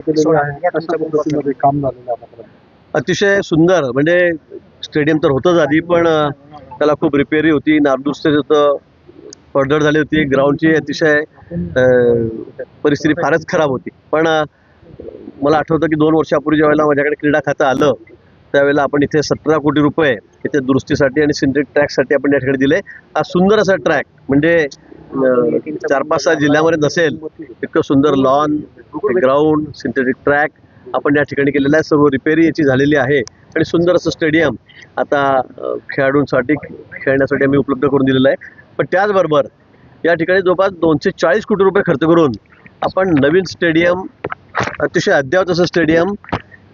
काम झालेलं आहे. अतिशय सुंदर म्हणजे स्टेडियम तर होतंच आधी, पण त्याला खूप रिपेअरी होती, नारदुरुस्ती होतं, पडझड झाली होती, ग्राउंडची अतिशय परिस्थिती फारच खराब होती. पण मला आठवतं की 2 वर्षापूर्वी ज्यावेळेला माझ्याकडे क्रीडा खातं आलं त्यावेळेला आपण इथे 17 कोटी रुपये इथे दुरुस्तीसाठी आणि सिंथेटिक ट्रॅकसाठी आपण या ठिकाणी दिले. हा सुंदर असा ट्रॅक म्हणजे 4-5-6 जिल्ह्यामध्ये नसेल इतकं सुंदर लॉन, ग्राउंड, सिंथेटिक ट्रॅक आपण या ठिकाणी केलेलं आहे. सर्व रिपेअरी याची झालेली आहे आणि सुंदर असं स्टेडियम आता खेळाडूंसाठी खेळण्यासाठी आम्ही उपलब्ध करून दिलेलं आहे. पण त्याचबरोबर या ठिकाणी जवळपास 240 कोटी रुपये खर्च करून आपण नवीन स्टेडियम, अतिशय अद्ययावत असं स्टेडियम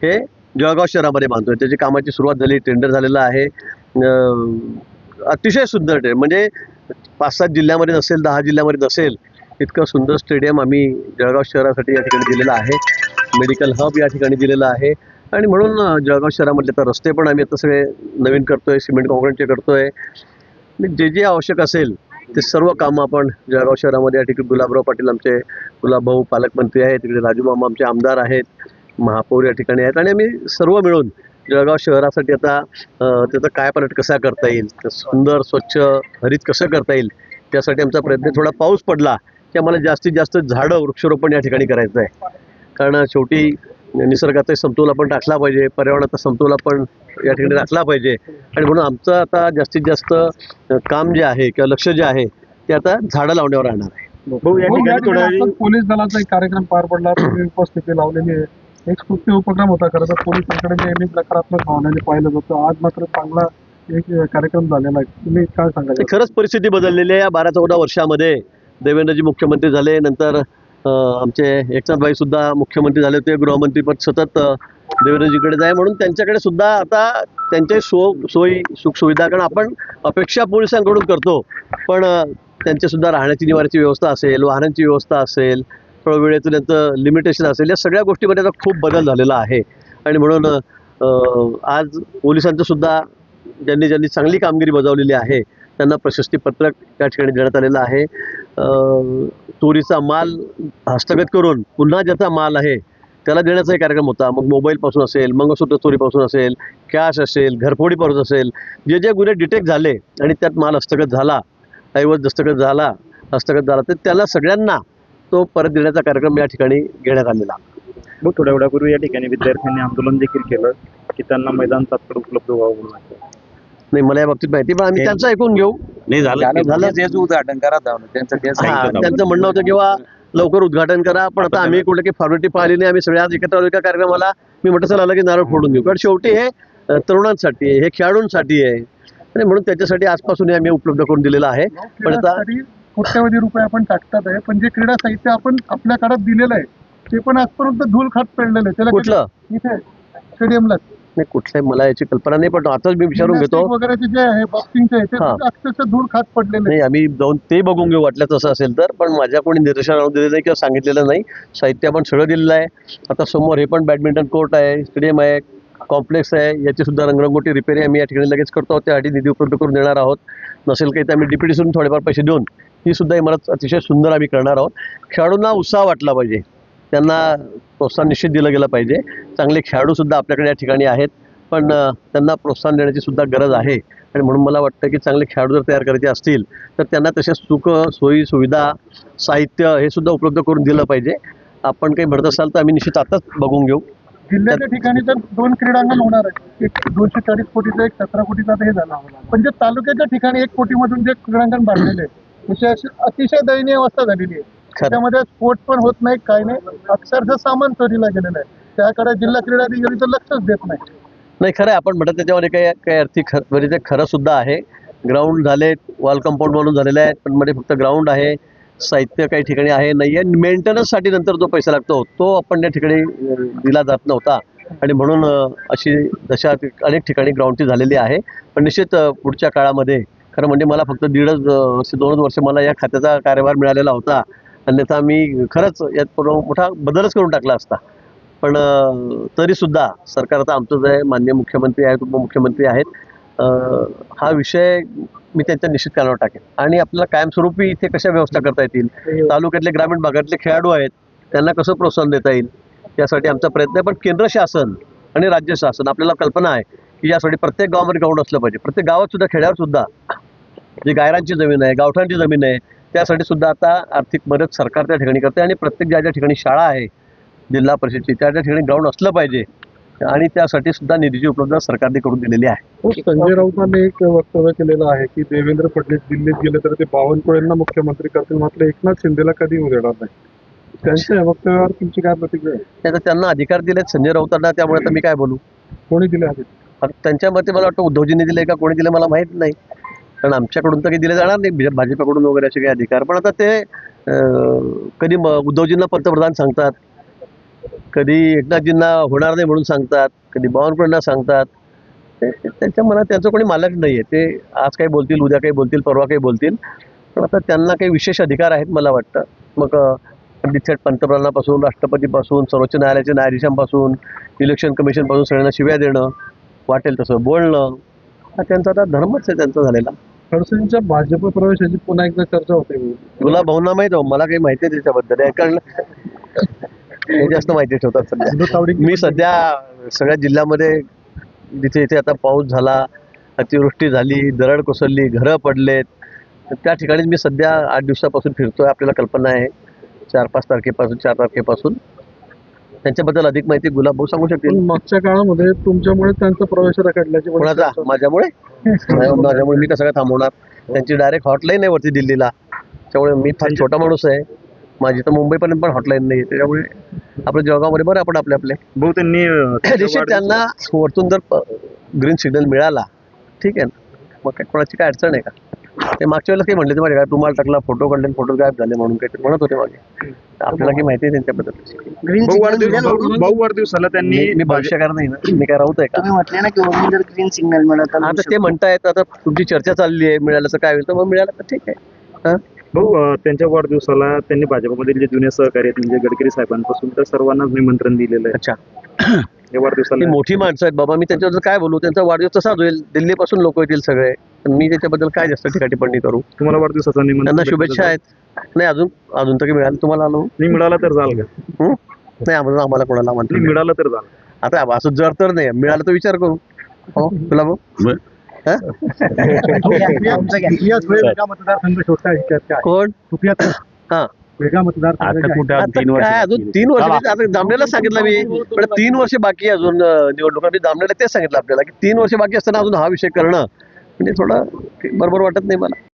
हे जळगाव शहरामध्ये बांधतोय. त्याची कामाची सुरुवात झाली, टेंडर झालेलं आहे. अतिशय सुंदर म्हणजे 5-7 जिल्ह्यामध्ये नसेल, 10 जिल्ह्यामध्ये नसेल इतकं सुंदर स्टेडियम आम्ही जळगाव शहरासाठी या ठिकाणी दिलेलं आहे. मेडिकल हब या ठिकाणी दिलेलं आहे आणि म्हणून जळगाव शहरामधले तर रस्ते पण आम्ही आता सगळे नवीन करतोय, सिमेंट कॉन्क्रीटचे करतोय. जे जे आवश्यक असेल ते सर्व कामं आपण जळगाव शहरामध्ये या ठिकाणी गुलाबराव पाटील आमचे गुलाबभाऊ पालकमंत्री आहेत, तिकडे राजू मामा आमचे आमदार आहेत, महापौर या ठिकाणी आहेत आणि आम्ही सर्व मिळून जळगाव शहरासाठी आता त्याचा कायापालट कसा करता येईल, सुंदर स्वच्छ हरित कसं करता येईल त्यासाठी आमचा प्रयत्न. थोडा पाऊस पडला की आम्हाला जास्तीत जास्त झाडं वृक्षारोपण या ठिकाणी करायचं आहे, कारण शेवटी निसर्गाचा समतोल आपण राखला पाहिजे, पर्यावरणाचा समतोल आपण या ठिकाणी राखला पाहिजे आणि म्हणून आमचं आता जास्तीत जास्त काम जे आहे किंवा लक्ष जे आहे ते आता झाडं लावण्यावर राहणार आहे. पोलीस दलाचा एक कार्यक्रम पार पडला, तुम्ही उपस्थिती लावलेली आहे. एक स्तुत्य उपक्रम होता खरं तर, पोलिसांकडे नेहमीच नकारात्मक भावनेने पाहिलं जातं, आज मात्र चांगला एक कार्यक्रम झालेला आहे. तुम्ही काय सांगाल? खरंच परिस्थिती बदललेली आहे. 12-14 वर्षामध्ये देवेंद्रजी मुख्यमंत्री झाले, नंतर आमचे एकनाथभाई सुद्धा मुख्यमंत्री झाले होते, गृहमंत्री पद सतत देवेंद्रजीकडे जाय, म्हणून त्यांच्याकडे सुद्धा आता त्यांचे सोयी सुखसुविधा, कारण आपण अपेक्षा पोलिसांकडून करतो पण त्यांचे सुद्धा राहण्याची निवाऱ्याची व्यवस्था असेल, वाहनांची व्यवस्था असेल, वेळेचं त्यांचं लिमिटेशन असेल, या सगळ्या गोष्टीमध्ये आता खूप बदल झालेला आहे आणि म्हणून आज पोलिसांचं सुद्धा ज्यांनी चांगली कामगिरी बजावलेली आहे त्यांना प्रशस्ती पत्रक या ठिकाणी देण्यात आलेलं आहे. चोरीचा माल हस्तगत करून पुन्हा ज्याचा माल आहे त्याला देण्याचा एक कार्यक्रम होता. मग मोबाईलपासून असेल, मंगळसूत्र चोरीपासून असेल, कॅश असेल, घरफोडीपासून असेल, जे जे गुन्हे डिटेक्ट झाले आणि त्यात माल हस्तगत झाला, ऐवज हस्तगत झाला तर त्याला सगळ्यांना तो परत देण्याचा कार्यक्रम या ठिकाणी घेण्यात आलेला. मग थोड्या वेळापूर्वी या ठिकाणी विद्यार्थ्यांनी आंदोलन देखील केलं की त्यांना मैदान तात्काळ उपलब्ध व्हावं. नाही, मला या बाबतीत माहिती, पण आम्ही त्यांचं ऐकून घेऊ. नाही झालं उद्घाटन करा त्यांचं म्हणणं होतं किंवा लवकर उद्घाटन करा, पण आता आम्ही कुठे काही फॉर्मॅलिटी पाहिली नाही. आम्ही सगळे आज एकत्र आलो एका कार्यक्रमाला. मी म्हटलं चला लगेच नारळ फोडून घेऊ, कारण शेवटी हे तरुणांसाठी आहे, हे खेळाडूंसाठी आहे आणि म्हणून त्याच्यासाठी आजपासून आम्ही उपलब्ध करून दिलेलं आहे. पण आता कोट्यवधी रुपये आपण टाकतात आहे, पण जे क्रीडा साहित्य आपण आपल्या काळात दिलेलं आहे ते पण आजपर्यंत धूळ खात पडलेलं आहे. त्याला कुठलं इथे स्टेडियमला नाही, कुठलंही मला याची कल्पना नाही, पण आताच मी विचारून घेतो वगैरेचे जे आहे बॉक्सिंगचे ते अक्षरशः धूळ खात पडलेले नाही. आम्ही जाऊन ते बघून घेऊ वाटल्यास असं असेल तर, पण माझ्या कोणी निर्देशन आणून दिलेलं नाही किंवा सांगितलेलं नाही. साहित्य आपण सगळं दिलेलं आहे. आता समोर हे पण बॅडमिंटन कोर्ट आहे, स्टेडियम आहे, कॉम्प्लेक्स आहे, याची सुद्धा रंगरंगोटी रिपेअरी आम्ही या ठिकाणी लगेच करतो. त्यासाठी निधी उपलब्ध करून देणार आहोत. नसेल काही तर आम्ही डीपीटीसून थोडेफार पैसे देऊन ही सुद्धा इमारत अतिशय सुंदर आम्ही करणार आहोत. खेळाडूंना उत्साह वाटला पाहिजे, त्यांना प्रोत्साहन निश्चित दिलं गेलं पाहिजे. चांगले खेळाडू सुद्धा आपल्याकडे या ठिकाणी आहेत, पण त्यांना प्रोत्साहन देण्याची सुद्धा गरज आहे आणि म्हणून मला वाटतं की चांगले खेळाडू जर तयार करायचे असतील तर त्यांना तशा सोयी सुविधा, साहित्य हे सुद्धा उपलब्ध करून दिलं पाहिजे. आपण काही म्हणत असाल तर आम्ही निश्चित आताच बघून घेऊ. जिल्ह्याच्या ठिकाणी तर 2 क्रीडांगण होणार आहे, एक 240 कोटीचं, एक 17 कोटीचा हे झाला, पण जे तालुक्याच्या ठिकाणी 1 कोटीमधून जे क्रीडांगण बांधलेले अतिशय दयनीय अवस्था झालेली आहे. त्याच्यामध्ये स्पोर्ट पण होत नाही, काही नाही, अक्षरशः सामान चोरीला गेलेलं आहे. त्याकडे जिल्हा क्रीडा अधिकारी तर लक्षच देत नाही. नाही, खरं आहे आपण म्हणत त्याच्यामध्ये काही अर्थी म्हणजे ते खरं सुद्धा आहे. ग्राउंड झाले, वॉल कंपाऊंड बनवून झालेले आहेत, पण मध्ये फक्त ग्राउंड आहे, साहित्य काही ठिकाणी आहे नाही आहे. मेंटेनन्ससाठी नंतर जो पैसा लागतो तो आपण त्या ठिकाणी दिला जात नव्हता आणि म्हणून अशी दशा अनेक ठिकाणी ग्राउंडची झालेली आहे. पण निश्चित पुढच्या काळामध्ये खरं म्हणजे मला फक्त 2.5 वर्ष मला या खात्याचा कार्यभार मिळालेला होता, अन्यथा मी खरंच यात मोठा बदलच करून टाकला असता. पण तरीसुद्धा सरकार आता आमचं जे माननीय मुख्यमंत्री आहेत, उपमुख्यमंत्री आहेत, हा विषय मी त्यांच्या निश्चित कानावर टाकेन आणि आपल्याला कायमस्वरूपी इथे कशा व्यवस्था करता येतील, तालुक्यातले ग्रामीण भागातले खेळाडू आहेत त्यांना कसं प्रोत्साहन देता येईल यासाठी आमचा प्रयत्न आहे. पण केंद्र शासन आणि राज्य शासन आपल्याला कल्पना आहे की यासाठी प्रत्येक गावामध्ये ग्राउंड असलं पाहिजे. प्रत्येक गावात सुद्धा खेड्यावर सुद्धा जी गायरांची जमीन आहे, गावठांची जमीन आहे, त्यासाठी सुद्धा आता आर्थिक मदत सरकार त्या ठिकाणी करते. आणि प्रत्येक ज्या ज्या ठिकाणी शाळा आहे जिल्हा परिषदची त्या त्या ठिकाणी ग्राउंड असलं पाहिजे आणि त्यासाठी सुद्धा निधीची उपलब्धता सरकारने करून दिलेली आहे. संजय राऊतांनी एक वक्तव्य केलेलं आहे की देवेंद्र फडणवीस दिल्लीत गेले तर ते बावनकुळेंना मुख्यमंत्री करतील, मात्र एकनाथ शिंदेला कधी होऊ देणार नाही. त्यांच्या वक्तव्यावर तुमची काय प्रतिक्रिया आहे? त्याचा त्यांना अधिकार दिलेत संजय राऊतांना, त्यामुळे आता मी काय बोलू. कोणी दिले आहेत? आता त्यांच्या मते मला वाटतं उद्धवजींनी दिले का कोणी दिले मला माहीत नाही, कारण आमच्याकडून तर काही दिले जाणार नाही भाजपाकडून वगैरे असे काही अधिकार. पण आता ते कधी उद्धवजींना पंतप्रधान सांगतात, कधी एकनाथजींना होणार नाही म्हणून सांगतात, कधी बावनकुळेंना सांगतात. त्यांच्या मनात त्यांचं कोणी मालक नाही आहे. ते आज काही बोलतील, उद्या काही बोलतील, परवा काही बोलतील. पण आता त्यांना काही विशेष अधिकार आहेत मला वाटतं. मग थेट पंतप्रधानापासून, राष्ट्रपतीपासून, सर्वोच्च न्यायालयाच्या न्यायाधीशांपासून, इलेक्शन कमिशनपासून सगळ्यांना शिव्या देणं, वाटेल तसं बोलणं, हा त्यांचा आता धर्मच आहे त्यांचा झालेला. खडसेंच्या भाजप प्रवेशाची पुन्हा एकदा चर्चा होते. तुला भाऊंना माहित आहे, मला काही माहिती आहे त्याच्याबद्दल. कारण हे जास्त माहिती ठेवतात सध्या. मी सध्या सगळ्या जिल्ह्यामध्ये जिथे इथे आता पाऊस झाला, अतिवृष्टी झाली, दरड कोसळली, घरं पडलेत, त्या ठिकाणी मी सध्या 8 दिवसापासून फिरतोय. आपल्याला कल्पना आहे 4-5 तारखेपासून 4 तारखेपासून. त्यांच्याबद्दल अधिक माहिती गुलाबभाऊ सांगू शकतील. मागच्या काळामध्ये तुमच्यामुळे त्यांचा प्रवेश रखडल्याची कोणाचा? माझ्यामुळे? माझ्यामुळे मी कसं काय थांबवणार? त्यांची डायरेक्ट हॉटलाईन आहे वरती दिल्लीला. त्यामुळे मी फार छोटा माणूस आहे. माझी तर मुंबईपर्यंत पण हॉटलाईन नाही. त्याच्यामुळे आपल्या जळगावमध्ये बरं आपण आपले भाऊ त्यांनी निश्चित त्यांना वरतून जर ग्रीन सिग्नल मिळाला ठीक आहे ना, मग काय कोणाची काय अडचण आहे का? ते मागच्या वेळेला काही म्हणले ते माझ्या काय तुम्हाला टाकला फोटो काढले, फोटो गायब झाले म्हणून काहीतरी म्हणत होते मागे. आपल्याला काही माहिती आहे त्यांच्याबद्दल. भाऊ वाढदिवसाला त्यांनी मी भाष्यकार नाही ना, मी काय राहत आहे का? म्हटले ना की वरून जर ग्रीन सिग्नल मिळत आता ते म्हणतायत, आता तुमची चर्चा चालली आहे, मिळालं तर काय होईल, तर मग मिळालं तर ठीक आहे. भाऊ त्यांच्या वाढदिवसाला त्यांनी भाजपमधील जे जुने सहकारी आहेत म्हणजे गडकरी साहेबांपासून तर सर्वांनाच निमंत्रण दिलेलं आहे. अच्छा, या वाढदिवसाला ती मोठी माणसं आहेत बाबा, मी त्यांच्याबद्दल काय बोलू. त्यांचा वाढदिवस तसाच होईल, दिल्लीपासून लोक येतील सगळे, पण मी त्याच्याबद्दल काय जास्त टिप्पणी करू. तुम्हाला वाढदिवसाचा त्यांना निमंत्रण शुभेच्छा आहेत. नाही अजून तर मिळालं तुम्हाला आलो नाही मिळाला तर जाल का? नाही आम्हाला कोणाला म्हणतो मिळालं तर जाल. आता असं जर तर नाही मिळालं तर विचार करू. हो तुला भाऊ मतदारसंघ छोटा आहे कोण? हा वेगळा मतदारसंघ काय अजून 3 वर्ष आता दामलेलाच सांगितलं मी, पण 3 वर्ष बाकी आहे अजून निवडणुका. मी दामलेला तेच सांगितलं आपल्याला की 3 वर्ष बाकी असताना अजून हा विषय करणं म्हणजे थोडं बरोबर वाटत नाही मला.